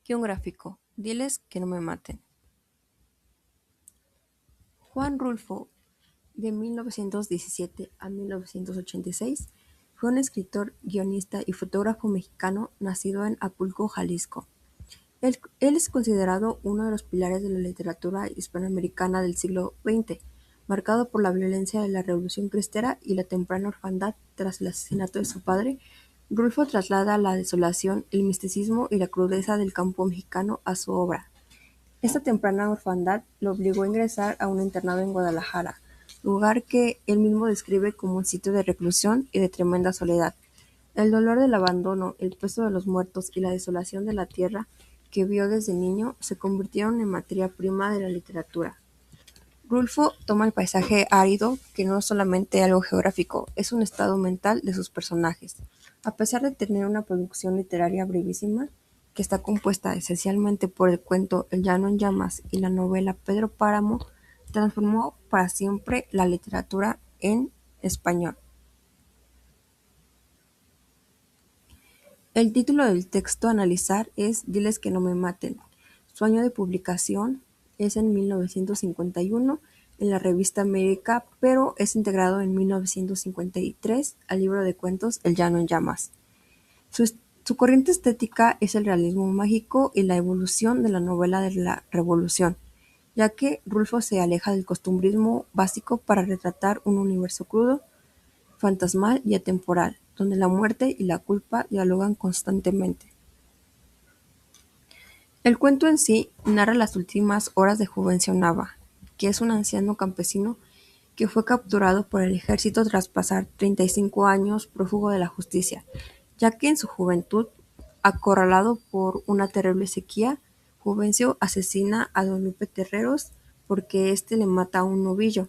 Guión gráfico. Diles que no me maten. Juan Rulfo, de 1917 a 1986, fue un escritor, guionista y fotógrafo mexicano nacido en Acapulco, Jalisco. Él es considerado uno de los pilares de la literatura hispanoamericana del siglo XX, marcado por la violencia de la Revolución Cristera y la temprana orfandad tras el asesinato de su padre. Rulfo traslada la desolación, el misticismo y la crudeza del campo mexicano a su obra. Esta temprana orfandad lo obligó a ingresar a un internado en Guadalajara, lugar que él mismo describe como un sitio de reclusión y de tremenda soledad. El dolor del abandono, el peso de los muertos y la desolación de la tierra que vio desde niño se convirtieron en materia prima de la literatura. Rulfo toma el paisaje árido, que no es solamente algo geográfico, es un estado mental de sus personajes. A pesar de tener una producción literaria brevísima, que está compuesta esencialmente por el cuento El llano en llamas y la novela Pedro Páramo, transformó para siempre la literatura en español. El título del texto a analizar es Diles que no me maten. Su año de publicación es en 1951 en la revista América, pero es integrado en 1953 al libro de cuentos El llano en llamas. Su corriente estética es el realismo mágico y la evolución de la novela de la Revolución, ya que Rulfo se aleja del costumbrismo básico para retratar un universo crudo, fantasmal y atemporal, donde la muerte y la culpa dialogan constantemente. El cuento en sí narra las últimas horas de Juvencio Nava, que es un anciano campesino que fue capturado por el ejército tras pasar 35 años prófugo de la justicia, ya que en su juventud, acorralado por una terrible sequía, Juvencio asesina a don Lupe Terreros porque éste le mata a un novillo,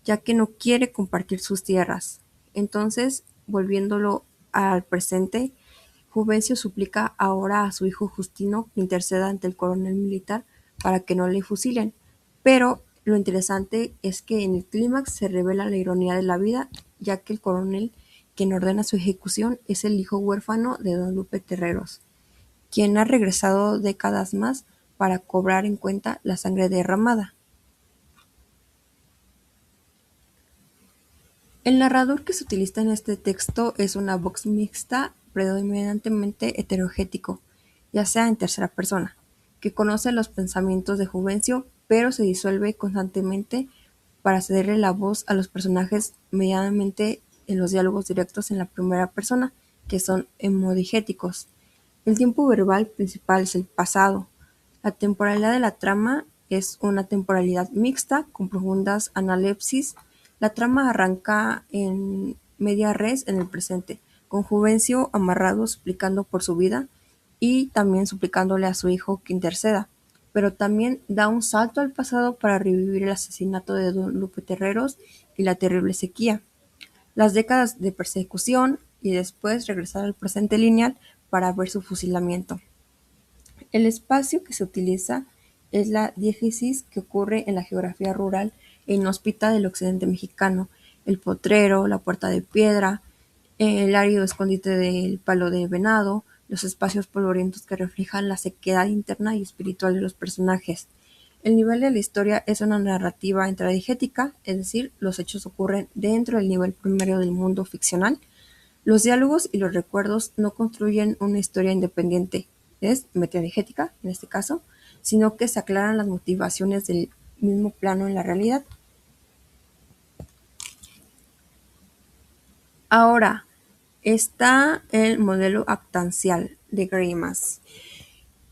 ya que no quiere compartir sus tierras. Entonces, volviéndolo al presente, Juvencio suplica ahora a su hijo Justino que interceda ante el coronel militar para que no le fusilen. Pero lo interesante es que en el clímax se revela la ironía de la vida, ya que el coronel quien ordena su ejecución es el hijo huérfano de don Lupe Terreros, quien ha regresado décadas más para cobrar en cuenta la sangre derramada. El narrador que se utiliza en este texto es una voz mixta predominantemente heterogético, ya sea en tercera persona, que conoce los pensamientos de Juvencio, pero se disuelve constantemente para cederle la voz a los personajes medianamente en los diálogos directos en la primera persona, que son hemodigéticos. El tiempo verbal principal es el pasado. La temporalidad de la trama es una temporalidad mixta con profundas analepsis. La trama arranca en media res en el presente, con Juvencio amarrado suplicando por su vida y también suplicándole a su hijo que interceda, pero también da un salto al pasado para revivir el asesinato de don Lupe Terreros y la terrible sequía, las décadas de persecución y después regresar al presente lineal para ver su fusilamiento. El espacio que se utiliza es la diégesis que ocurre en la geografía rural e inhóspita del occidente mexicano: el potrero, la puerta de piedra, el árido escondite del palo de venado, los espacios polvorientos que reflejan la sequedad interna y espiritual de los personajes. El nivel de la historia es una narrativa intradigética, es decir, los hechos ocurren dentro del nivel primario del mundo ficcional. Los diálogos y los recuerdos no construyen una historia independiente, es metadigética en este caso, sino que se aclaran las motivaciones del mismo plano en la realidad. Ahora, está el modelo actancial de Greimas.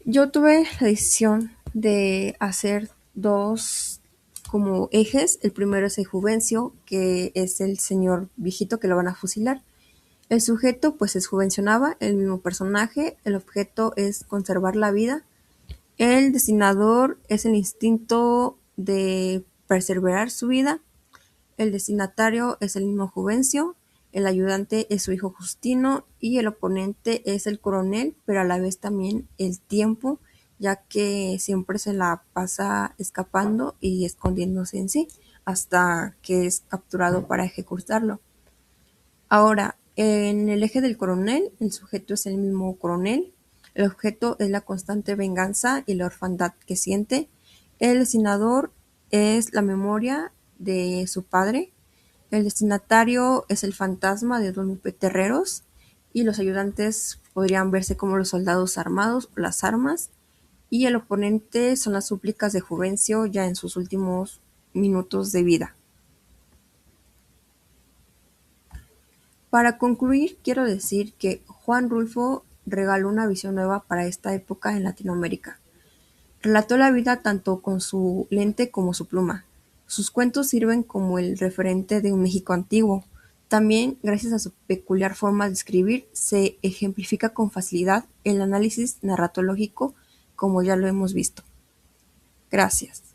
Yo tuve la decisión de hacer dos como ejes. El primero es el Juvencio, que es el señor viejito que lo van a fusilar. El sujeto pues es Juvencio Nava, el mismo personaje. El objeto es conservar la vida. El destinador es el instinto de perseverar su vida. El destinatario es el mismo Juvencio. El ayudante es su hijo Justino y el oponente es el coronel, pero a la vez también el tiempo, ya que siempre se la pasa escapando y escondiéndose en sí hasta que es capturado para ejecutarlo. Ahora, en el eje del coronel, el sujeto es el mismo coronel. El objeto es la constante venganza y la orfandad que siente. El destinador es la memoria de su padre. El destinatario es el fantasma de Don Terreros y los ayudantes podrían verse como los soldados armados o las armas y el oponente son las súplicas de Juvencio ya en sus últimos minutos de vida. Para concluir, quiero decir que Juan Rulfo regaló una visión nueva para esta época en Latinoamérica. Relató la vida tanto con su lente como su pluma. Sus cuentos sirven como el referente de un México antiguo. También, gracias a su peculiar forma de escribir, se ejemplifica con facilidad el análisis narratológico como ya lo hemos visto. Gracias.